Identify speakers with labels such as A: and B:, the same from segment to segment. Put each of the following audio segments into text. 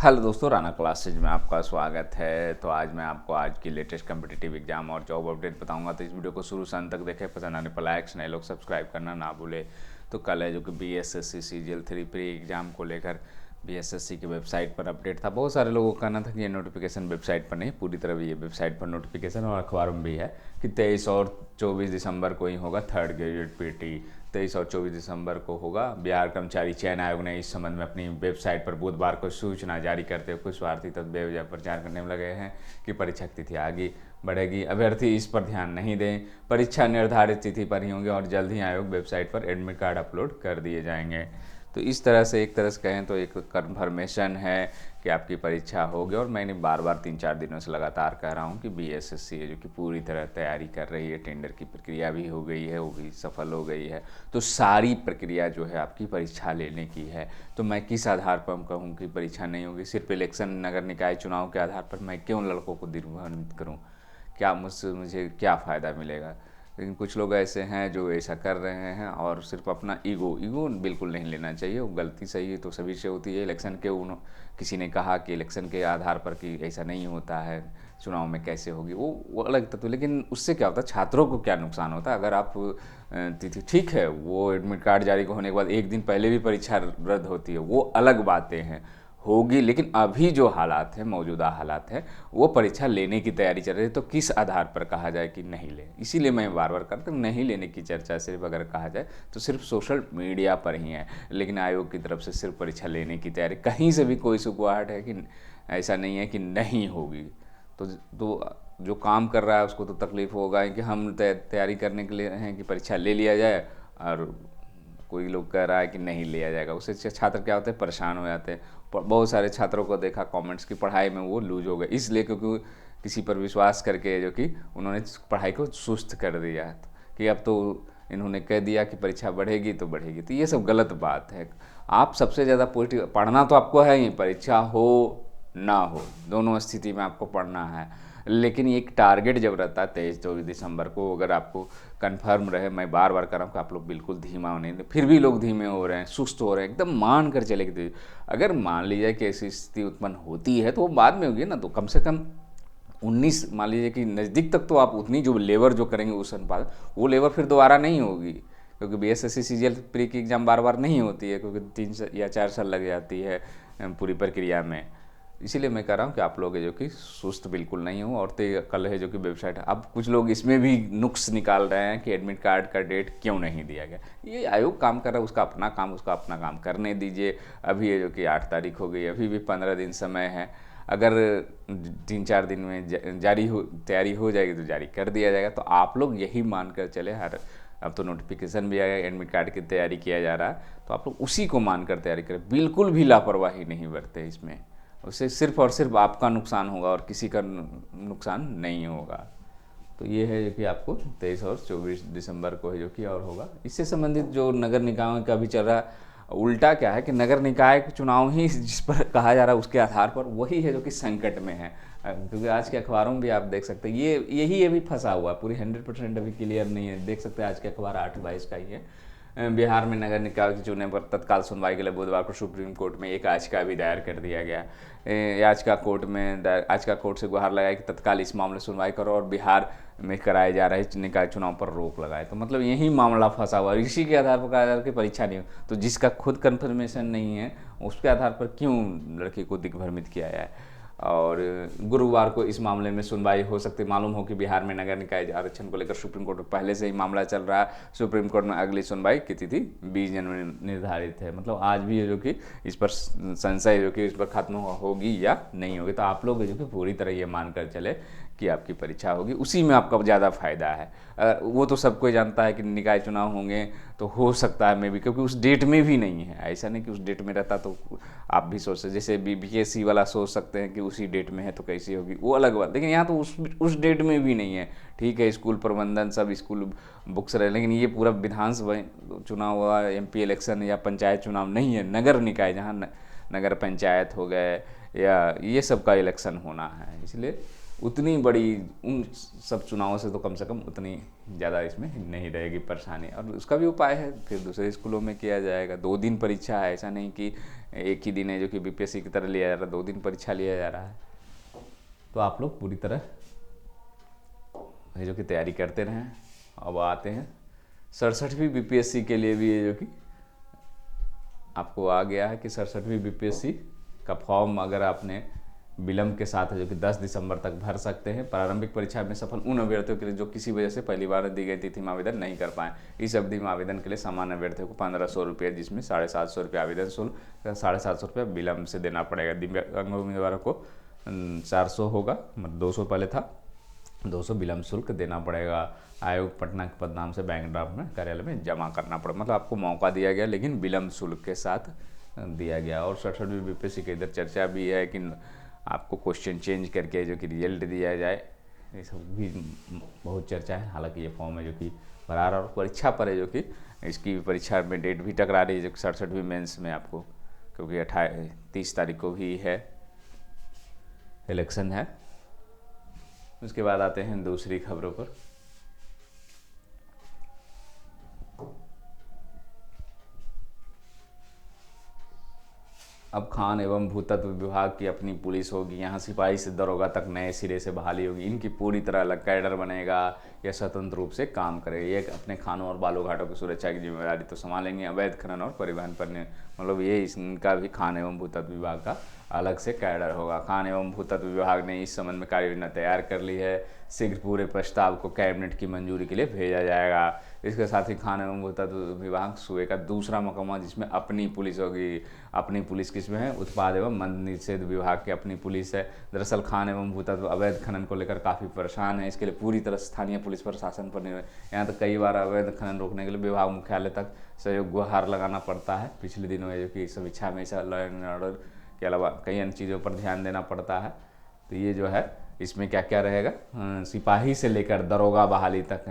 A: Hello दोस्तों, Rana classes में आपका स्वागत है। तो आज मैं आपको आज की लेटेस्ट कम्पिटिटिव एग्जाम और जॉब अपडेट बताऊंगा। तो इस वीडियो को शुरू से अंत तक देखें, पसंद आने पर लाइक्स, नए लोग सब्सक्राइब करना ना भूले। तो कल है जो कि BSSC CGL 3 प्री एग्ज़ाम को लेकर BSSC की वेबसाइट पर अपडेट था। बहुत सारे लोगों का कहना था कि ये नोटिफिकेशन वेबसाइट पर नहीं, पूरी तरह ये वेबसाइट पर नोटिफिकेशन और अखबारों में भी है कि 23 और 24 दिसंबर को ही होगा थर्ड ग्रेजुएट PT। 23 और 24 दिसंबर को होगा। बिहार कर्मचारी चयन आयोग ने इस संबंध में अपनी वेबसाइट पर बुधवार को सूचना जारी करते हुए कुछ स्वार्थी तत्व बेवजह प्रचार करने में लगे हैं कि परीक्षा की तिथि आगे बढ़ेगी। अभ्यर्थी इस पर ध्यान नहीं दें, परीक्षा निर्धारित तिथि पर ही होंगी और जल्द ही आयोग वेबसाइट पर एडमिट कार्ड अपलोड कर दिए जाएंगे। तो इस तरह से एक तरह से कहें तो एक कन्फर्मेशन है कि आपकी परीक्षा होगी। और मैंने बार बार 3-4 दिनों से लगातार कह रहा हूँ कि BSSC है जो कि पूरी तरह तैयारी कर रही है। टेंडर की प्रक्रिया भी हो गई है, वो भी सफल हो गई है। तो सारी प्रक्रिया जो है आपकी परीक्षा लेने की है। तो मैं किस आधार पर कहूँ कि परीक्षा नहीं होगी? सिर्फ इलेक्शन नगर निकाय चुनाव के आधार पर मैं क्यों लड़कों को निर्बंधित करूँ? क्या मुझे क्या फ़ायदा मिलेगा? लेकिन कुछ लोग ऐसे हैं जो ऐसा कर रहे हैं और सिर्फ अपना ईगो बिल्कुल नहीं लेना चाहिए। वो गलती सही है तो सभी से होती है। इलेक्शन के किसी ने कहा कि इलेक्शन के आधार पर कि ऐसा नहीं होता है, चुनाव में कैसे होगी, वो अलग तत्व। लेकिन उससे क्या होता है, छात्रों को क्या नुकसान होता है? अगर आप तिथि ठीक है, वो एडमिट कार्ड जारी होने के बाद एक दिन पहले भी परीक्षा रद्द होती है, वो अलग बातें हैं, होगी। लेकिन अभी जो हालात हैं, मौजूदा हालात हैं, वो परीक्षा लेने की तैयारी चल रही है। तो किस आधार पर कहा जाए कि नहीं ले? इसीलिए मैं बार बार करता हूँ, नहीं लेने की चर्चा सिर्फ अगर कहा जाए तो सिर्फ सोशल मीडिया पर ही है। लेकिन आयोग की तरफ से सिर्फ परीक्षा लेने की तैयारी, कहीं से भी कोई सुगवाहट है कि ऐसा नहीं है कि नहीं होगी। तो जो काम कर रहा है उसको तो तकलीफ होगा कि हम तैयारी करने के लिए हैं कि परीक्षा ले लिया जाए, और कोई लोग कह रहा है कि नहीं लिया जाएगा। उससे छात्र क्या होते हैं, परेशान हो जाते हैं। बहुत सारे छात्रों को देखा कमेंट्स की पढ़ाई में वो लूज हो गए, इसलिए क्योंकि किसी पर विश्वास करके जो कि उन्होंने पढ़ाई को सुस्त कर दिया कि अब तो इन्होंने कह दिया कि परीक्षा बढ़ेगी तो बढ़ेगी। तो ये सब गलत बात है। आप सबसे ज़्यादा पॉजिटिव पढ़ना तो आपको है ही, परीक्षा हो ना हो दोनों स्थिति में आपको पढ़ना है। लेकिन एक टारगेट जब रहता है 23-24 दिसंबर को, अगर आपको कंफर्म रहे, मैं बार बार कर रहा हूँ कि आप लोग बिल्कुल धीमा नहीं, फिर भी लोग धीमे हो रहे हैं, सुस्त हो रहे हैं, एकदम मान कर चले गए। अगर मान लीजिए कि ऐसी स्थिति उत्पन्न होती है तो वो बाद में होगी ना, तो कम से कम 19 मान लीजिए कि नज़दीक तक तो आप उतनी जो लेबर जो करेंगे उस अनुपात, वो लेबर फिर दोबारा नहीं होगी। क्योंकि BSSC CGL प्री की एग्ज़ाम बार बार नहीं होती है, क्योंकि 3 या 4 साल लग जाती है पूरी प्रक्रिया में। इसीलिए मैं कह रहा हूँ कि आप लोग जो कि सुस्त बिल्कुल नहीं हो। और कल है जो कि वेबसाइट है, अब कुछ लोग इसमें भी नुक्स निकाल रहे हैं कि एडमिट कार्ड का डेट क्यों नहीं दिया गया। ये आयोग काम कर रहा है, उसका अपना काम करने दीजिए। अभी है जो कि 8 तारीख हो गई, अभी भी 15 दिन समय है। अगर 3-4 दिन में तैयारी हो जाएगी तो जारी कर दिया जाएगा। तो आप लोग यही मान कर चले। अब तो नोटिफिकेशन भी आया, एडमिट कार्ड की तैयारी किया जा रहा है, तो आप लोग उसी को मानकर तैयारी करें। बिल्कुल भी लापरवाही नहीं बरते इसमें। उससे सिर्फ और सिर्फ आपका नुकसान होगा और किसी का नुकसान नहीं होगा। तो ये है जो कि आपको 23 और 24 दिसंबर को है जो कि और होगा। इससे संबंधित जो नगर निकायों का भी चल रहा है, उल्टा क्या है कि नगर निकाय के चुनाव ही जिस पर कहा जा रहा है उसके आधार पर वही है जो कि संकट में है। क्योंकि आज के अखबारों में भी आप देख सकते हैं यही अभी फंसा हुआ है, पूरी 100% अभी क्लियर नहीं है। देख सकते हैं आज के अखबार 8/22 का ही है। बिहार में नगर निकाय के चुनाव पर तत्काल सुनवाई के लिए बुधवार को सुप्रीम कोर्ट में एक याचिका भी दायर कर दिया गया। याचिका कोर्ट से गुहार लगाई कि तत्काल इस मामले सुनवाई करो और बिहार में कराए जा रहे निकाय चुनाव पर रोक लगाए। तो मतलब यही मामला फंसा हुआ, इसी के आधार पर कहा जा रहा है कि परीक्षा नहीं हो। तो जिसका खुद कन्फर्मेशन नहीं है उसके आधार पर क्यों लड़की को दिग्भ्रमित किया जाए? और गुरुवार को इस मामले में सुनवाई हो सकती है। मालूम हो कि बिहार में नगर निकाय आरक्षण को लेकर सुप्रीम कोर्ट में पहले से ही मामला चल रहा है। सुप्रीम कोर्ट में अगली सुनवाई की तिथि 20 जनवरी निर्धारित है। मतलब आज भी है जो कि इस पर संशय जो कि इस पर खत्म होगी या नहीं होगी। तो आप लोग जो कि पूरी तरह ये मानकर चले कि आपकी परीक्षा होगी, उसी में आपका ज़्यादा फायदा है। वो तो सब कोई जानता है कि निकाय चुनाव होंगे तो हो सकता है मैं भी, क्योंकि उस डेट में भी नहीं है। ऐसा नहीं कि उस डेट में रहता तो आप भी सोच सकते, जैसे BPSC वाला सोच सकते हैं कि उसी डेट में है तो कैसी होगी, वो अलग बात। लेकिन यहाँ तो उस डेट में भी नहीं है। ठीक है, स्कूल प्रबंधन सब स्कूल बुक्स रहे, लेकिन ये पूरा विधानसभा चुनाव हुआ, MP इलेक्शन या पंचायत चुनाव नहीं है। नगर निकाय जहाँ नगर पंचायत हो गए या ये सब का इलेक्शन होना है, इसलिए उतनी बड़ी उन सब चुनावों से तो कम से कम उतनी ज़्यादा इसमें नहीं रहेगी परेशानी। और उसका भी उपाय है, फिर दूसरे स्कूलों में किया जाएगा। 2 दिन परीक्षा है, ऐसा नहीं कि एक ही दिन है जो कि बीपीएससी की तरह लिया जा रहा है, 2 दिन परीक्षा लिया जा रहा है। तो आप लोग पूरी तरह है जो कि तैयारी करते रहें। अब आते हैं 67वीं बीपीएससी के लिए भी ये जो कि आपको आ गया है कि 67वीं बीपीएससी का फॉर्म अगर आपने विलम्ब के साथ है जो कि 10 दिसंबर तक भर सकते हैं। प्रारंभिक परीक्षा में सफल उन अभ्यर्थियों के लिए जो किसी वजह से पहली बार दी गई तिथि में आवेदन नहीं कर पाए। इस अवधि में आवेदन के लिए सामान्य अभ्यर्थियों को 1500 रुपये, जिसमें 750 रुपये आवेदन शुल्क, 750 रुपये विलम्ब से देना पड़ेगा। दिव्यांग उम्मीदवारों को 400 होगा, मतलब 200 पहले था, 200 विलम्ब शुल्क देना पड़ेगा। आयोग पटना के पदनाम से बैंक ड्राफ्ट में कार्यालय में जमा करना पड़ेगा। मतलब आपको मौका दिया गया लेकिन विलम्ब शुल्क के साथ दिया गया। और 67वीं बीपीएससी के इधर चर्चा भी है कि आपको क्वेश्चन चेंज करके जो कि रिजल्ट दिया जाए, ये सब भी बहुत चर्चा है। हालांकि ये फॉर्म है जो कि फरार और परीक्षा पर है जो कि इसकी परीक्षा में डेट भी टकरा रही है जो कि 67वीं मेंस में आपको, क्योंकि 30 तारीख को भी है इलेक्शन है। उसके बाद आते हैं दूसरी खबरों पर। अब खान एवं भूतत्व विभाग की अपनी पुलिस होगी। यहाँ सिपाही से दरोगा तक नए सिरे से बहाली होगी। इनकी पूरी तरह अलग कैडर बनेगा, यह स्वतंत्र रूप से काम करेगा। ये अपने खानों और बालू घाटों की सुरक्षा की जिम्मेदारी तो संभालेंगे। अवैध खनन और परिवहन पर मतलब ये इनका भी खान एवं भूतत्व विभाग का अलग से कैडर होगा। खान एवं भूतत्व विभाग ने इस संबंध में कार्ययोजना तैयार कर ली है। शीघ्र पूरे प्रस्ताव को कैबिनेट की मंजूरी के लिए भेजा जाएगा। इसके साथ ही खान एवं भूतत्व विभाग सूबे का दूसरा महकमा जिसमें अपनी पुलिस होगी। अपनी पुलिस किसमें है? उत्पाद एवं मद्य निषेध विभाग की अपनी पुलिस है। दरअसल खान एवं भूतत्व अवैध खनन को लेकर काफ़ी परेशान है। इसके लिए पूरी तरह स्थानीय पुलिस प्रशासन पर निर्भर। यहाँ तक कई बार अवैध खनन रोकने के लिए विभाग मुख्यालय तक सहयोग गुहार लगाना पड़ता है। पिछले दिनों में जो कि समीक्षा में लॉ एंड ऑर्डर के अलावा कई अन्य चीज़ों पर ध्यान देना पड़ता है। तो ये जो है इसमें क्या क्या रहेगा, सिपाही से लेकर दरोगा बहाली तक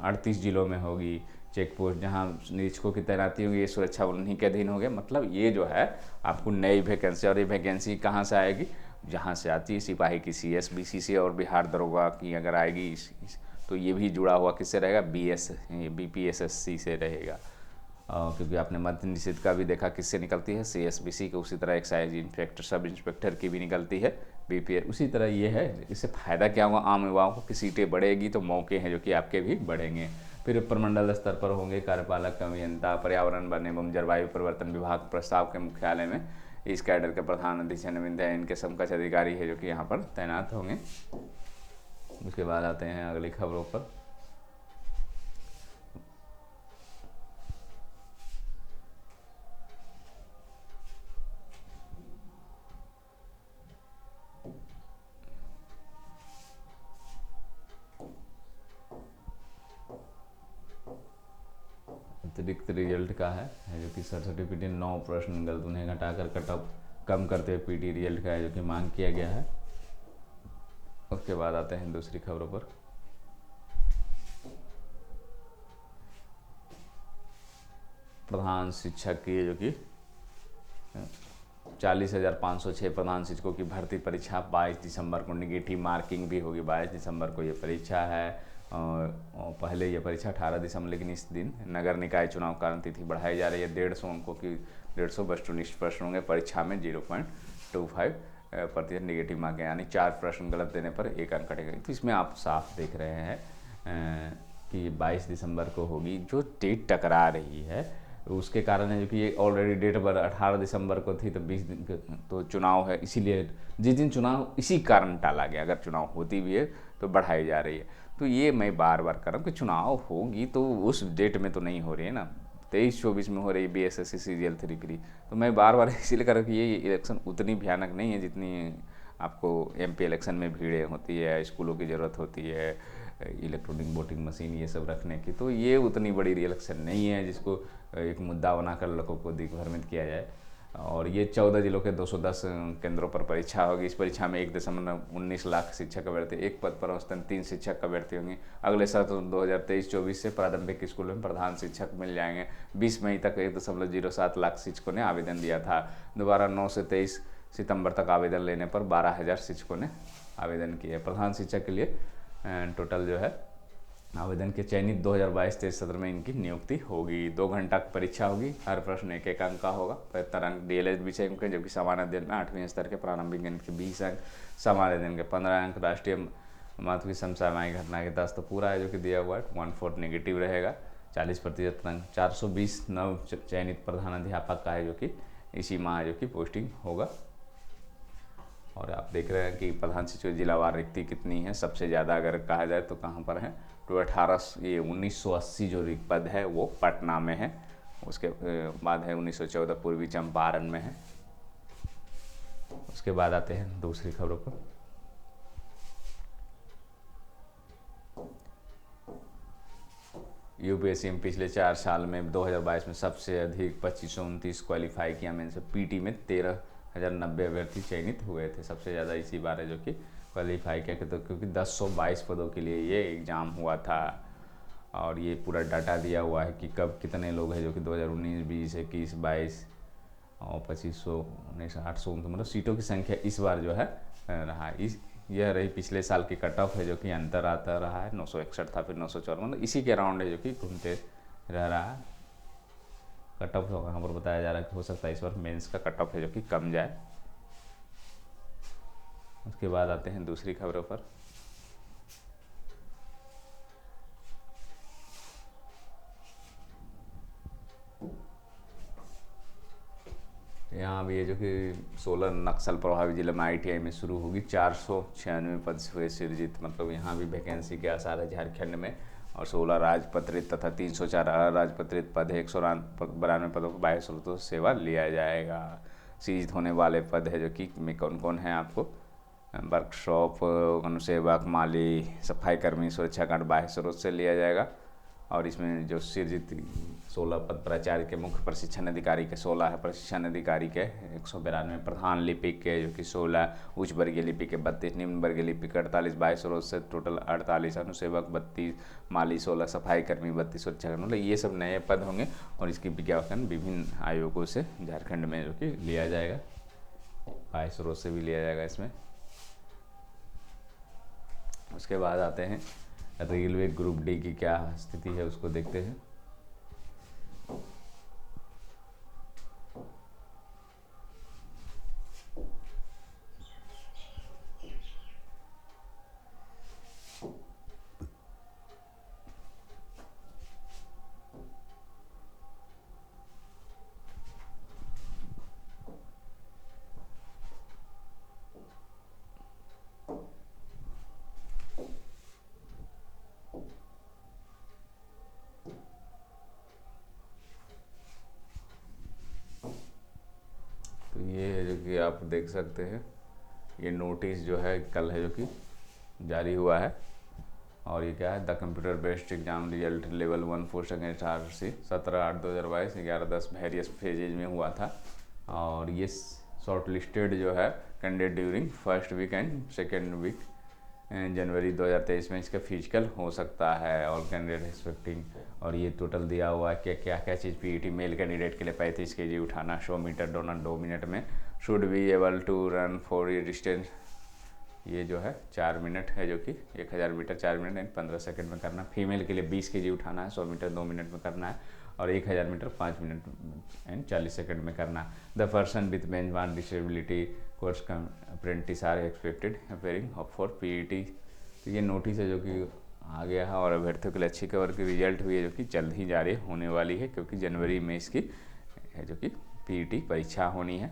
A: 38 जिलों में होगी चेक पोस्ट, जहाँ निरीक्षकों की तैनाती होगी। ये सुरक्षा उन्हीं के अधीन होंगे। मतलब ये जो है आपको नई वैकेंसी, और ये वैकेंसी कहाँ से आएगी? जहाँ से आती है सिपाही की CSBC से, और बिहार दरोगा की अगर आएगी तो ये भी जुड़ा हुआ किससे रहेगा? BPSSC से रहेगा। क्योंकि आपने मद्य निषेध का भी देखा किससे निकलती है? CSBC के। उसी तरह एक्साइज इंस्पेक्टर, सब इंस्पेक्टर की भी निकलती है BPS। उसी तरह ये है। इससे फ़ायदा क्या होगा आम युवाओं को कि सीटें बढ़ेगी तो मौके हैं जो कि आपके भी बढ़ेंगे। फिर प्रमंडल स्तर पर होंगे कार्यपालक अभियंता। पर्यावरण, वन एवं जलवायु परिवर्तन विभाग प्रस्ताव के मुख्यालय में इस कैडर के प्रधान अधीक्षण है। इनके समकक्ष अधिकारी है जो कि यहाँ पर तैनात होंगे। उसके बाद आते हैं अगली खबरों पर। अतिरिक्त रिजल्ट का है जो कि सर्टिफिकेट 9 प्रश्न गलत, उन्हें घटाकर कटअप कम करते हुए PT रिजल्ट का है जो कि मांग किया गया है। उसके बाद आते हैं दूसरी खबरों पर। प्रधान शिक्षक की जो कि 40,506 प्रधान शिक्षकों की भर्ती परीक्षा 22 दिसंबर को निगेटिव मार्किंग भी होगी। 22 दिसंबर को ये परीक्षा है। और पहले ये परीक्षा 18 दिसंबर, लेकिन इस दिन नगर निकाय चुनाव कारण तिथि बढ़ाई जा रही है। 150 अंकों की 150 वस्तुनिष्ठ प्रश्न होंगे। परीक्षा में 0.25% निगेटिव मार्क, यानी 4 प्रश्न गलत देने पर 1 अंक कटेगा। तो इसमें आप साफ देख रहे हैं कि 22 दिसंबर को होगी। जो डेट टकरा रही है उसके कारण है जो कि ये ऑलरेडी डेट पर 18 दिसंबर को थी, तो 20 दिन तो चुनाव है, इसीलिए जिस दिन चुनाव इसी कारण टाला गया। अगर चुनाव होती भी है तो बढ़ाई जा रही है। तो ये मैं बार बार कर रहा हूँ कि चुनाव होगी तो उस डेट में तो नहीं हो रही है ना, 23-24 में हो रही है BSSC CGL 3 प्री। तो मैं बार बार इसीलिए कर रहा हूँ कि ये इलेक्शन उतनी भयानक नहीं है जितनी आपको MP इलेक्शन में भीड़ें होती है, स्कूलों की ज़रूरत होती है, इलेक्ट्रॉनिक वोटिंग मशीन ये सब रखने की। तो ये उतनी बड़ी इलेक्शन नहीं है जिसको एक मुद्दा बनाकर लोगों को दिग्भ्रमित किया जाए। और ये 14 जिलों के 210 केंद्रों पर परीक्षा होगी। इस परीक्षा में 1.19 लाख शिक्षक अभ्यर्थी, एक पद पर औसतन 3 शिक्षक अभ्यर्थी होंगे। अगले सत्र 2023-24 से प्रारंभिक स्कूलों में प्रधान शिक्षक मिल जाएंगे। 20 मई तक 1.07 लाख शिक्षकों ने आवेदन दिया था। दोबारा 9 से 23 सितंबर तक आवेदन लेने पर 12,000 शिक्षकों ने आवेदन किए। प्रधान शिक्षक के लिए टोटल जो है आवेदन के चयनित 2022-23 सत्र में इनकी नियुक्ति होगी। 2 घंटा की परीक्षा होगी, हर प्रश्न 1-1 अंक का होगा। 75 अंक डीएलएड विषय के, जबकि सामान्य अध्ययन में 8वीं स्तर के प्रारंभिक गणित के 20 अंक, सामान्य अध्ययन के 15 अंक, राष्ट्रीय महत्व की समसामयिक घटना के 10 तो पूरा है जो कि दिया हुआ है। 1/4 नेगेटिव रहेगा, 40% अंक। 420 नव चयनित प्रधानाध्यापक का है जो कि इसी माह जो कि पोस्टिंग होगा। और आप देख रहे हैं कि प्रधान शिक्षक जिलावार रिक्ति कितनी है। सबसे ज़्यादा अगर कहा जाए तो कहाँ पर है, तो 1980 जो रिक्त पद है वो पटना में है। उसके बाद है 1914 पूर्वी चंपारण में है। उसके बाद आते हैं दूसरी खबरों पर। यूपीएससी में पिछले 4 साल में 2022 में सबसे अधिक 2529 क्वालिफाई किया। में से पीटी में 13,090 अभ्यर्थी चयनित हुए थे। सबसे ज़्यादा इसी बार है जो कि क्वालिफाई किया, तो क्योंकि 1022 पदों के लिए ये एग्ज़ाम हुआ था। और ये पूरा डाटा दिया हुआ है कि कब कितने लोग हैं जो कि 2019, 20, 21, 22 और 2500, 19, 800, मतलब सीटों की संख्या इस बार जो है रहा है। यह रही पिछले साल की कट ऑफ है जो कि अंतर आता रहा है। 961 था, फिर 954, मतलब इसी के अराउंड है जो कि घूमते रह रहा है। कट ऑफ यहाँ पर बताया जा रहा है कि हो सकता है इस बार मेंस का कट ऑफ है जो कि कम जाए। उसके बाद आते हैं दूसरी खबरों पर। यहाँ भी ये जो कि 16 नक्सल प्रभावित जिले में ITI में शुरू होगी। 496 पद हुए सृजित, मतलब यहाँ भी वैकेंसी के आसार है झारखंड में। और 16 राजपत्रित तथा 304 अराजपत्रित पद है। 192 पदों को बाह्य स्रोतों से सेवा लिया जाएगा। सृजित होने वाले पद है जो कि में कौन कौन है आपको, वर्कशॉप, अनुसेवक, माली, सफाई कर्मी, सुरक्षा गार्ड बाह्य स्रोत से लिया जाएगा। और इसमें जो सृजित 16 पद प्राचार्य के, मुख्य प्रशिक्षण अधिकारी के 16 है, प्रशिक्षण अधिकारी के 192, प्रधान लिपिक के जो कि 16, उच्च वर्गीय लिपिक के 32, निम्न वर्गीय लिपिक 48, बाह्य स्रोत से टोटल 48, अनुसेवक 32, माली 16, सफाई कर्मी 32, सुरक्षा, मतलब ये सब नए पद होंगे। और इसकी विज्ञापन विभिन्न आयोगों से झारखंड में जो कि लिया जाएगा, बाह्य स्रोत से भी लिया जाएगा इसमें। उसके बाद आते हैं रेलवे ग्रुप डी की क्या स्थिति है उसको देखते हैं। कि आप देख सकते हैं ये नोटिस जो है कल है जो कि जारी हुआ है। और ये क्या है, the computer based exam result level 1 post against RC 17/8/2022 11/10 various phases में हुआ था। और ये शॉर्ट लिस्टेड जो है candidate during first week and second week जनवरी 2023 में इसका फिजिकल हो सकता है। और कैंडिडेट एक्सपेक्टिंग, और ये टोटल दिया हुआ है कि क्या क्या चीज़ PET मेल कैंडिडेट के लिए 35 kg उठाना, 100 मीटर दौड़ना 2 मिनट में, should be able to run for ये डिस्टेंस, ये जो है 4 मिनट है जो कि 1000 मीटर 4 मिनट एंड 15 सेकंड में करना। फीमेल के लिए 20 kg उठाना है, 100 मीटर 2 मिनट में करना है, और 1000 मीटर 5 मिनट एंड 40 सेकंड में करना। The person with benchmark disability course apprentice are expected appearing for PET। तो ये नोटिस है जो कि आ गया है। और अभ्यर्थियों के लिए अच्छी खबर की रिजल्ट भी है जो कि जल्द ही जारी होने वाली है, क्योंकि जनवरी में इसकी है जो कि PET परीक्षा होनी है।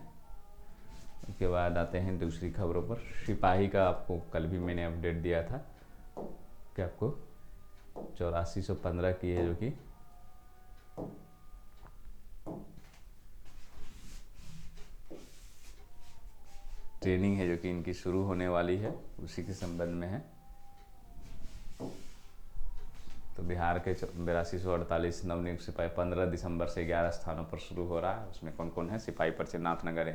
A: उसके बाद आते हैं दूसरी खबरों पर। सिपाही का आपको कल भी मैंने अपडेट दिया था कि आपको 8415 की है जो कि ट्रेनिंग है जो कि इनकी शुरू होने वाली है, उसी के संबंध में है। तो बिहार के 8248 नवनियुक्त सिपाही 15 दिसंबर से 11 स्थानों पर शुरू हो रहा है। उसमें कौन कौन है, सिपाही परिचय नाथनगर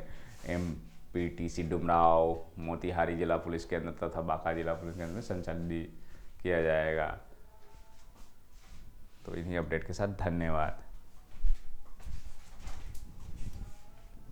A: MPTC डुमराव, मोतिहारी जिला पुलिस केंद्र तथा बांका जिला पुलिस केंद्र में संचालित किया जाएगा। तो इन्हीं अपडेट के साथ धन्यवाद।